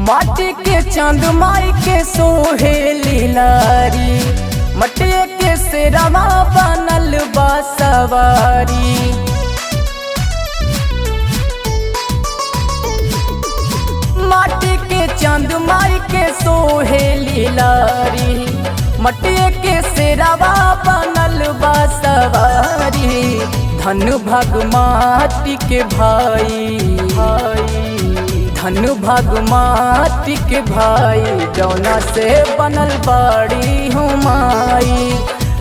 माटी के चांद माई के सोहेली लारी, मटिया के सिरवा बनल बा सवारी। माटी के चांद माई के सोहेली लारी, मटिया के सिरवा बनल बा सवारी। धन भाग माटी के भाई, धन भाग माटी के भाई, जौना से बनल बाड़ी हो माई।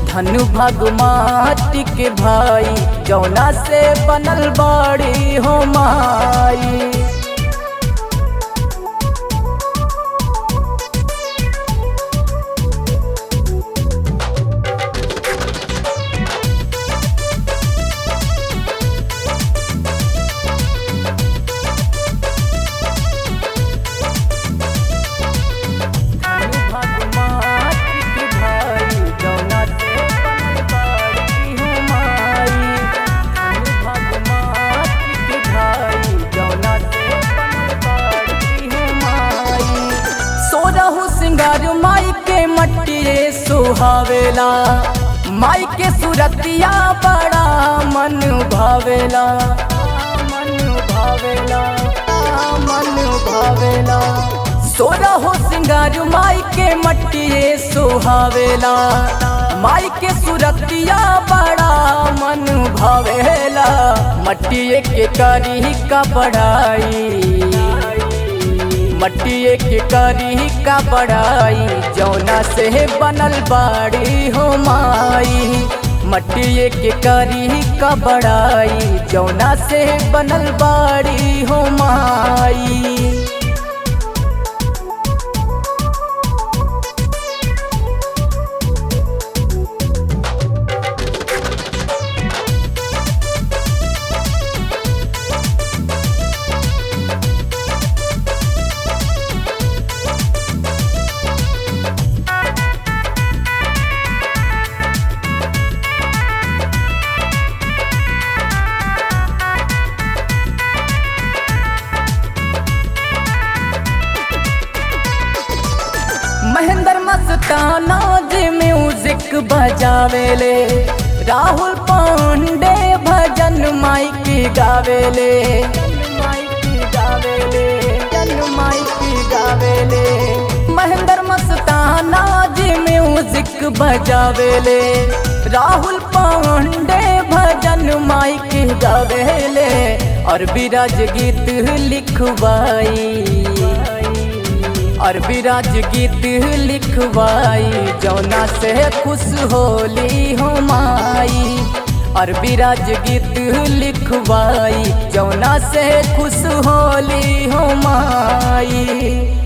धन भाग माटी के भाई, जौना से बनल बाड़ी हो माई। सिंगार माई के मटिए सुहावेला, माई के सुरतिया बड़ा मन भावेला, मन भावेला, मन भावेला। सोरहो सिंगार माई के मटिए सुहावेला, माई के सुरतिया बड़ा मन भावेला। मटिए के करी का बढ़ाई, मटिए के करी का बढ़ाई, जौना से बनल बाड़ी हो माई। मटिए के करी का बढ़ाई, जौना से बनल बाड़ी हो माई। महेंद्र मस्ताना जी म्यूजिक बजावेले, राहुल पांडे भजन माई की गावेले, माई की गावेले, माई की गावेले। महेंद्र मस्ताना जी म्यूजिक बजावेले, राहुल पांडे भजन माई की गावेले। और विराज गीत लिखवाई, और विराज गीत लिखवाई, जौना से खुश होली हो माई। और विराज गीत लिखवाई, जौना से खुश होली हो माई।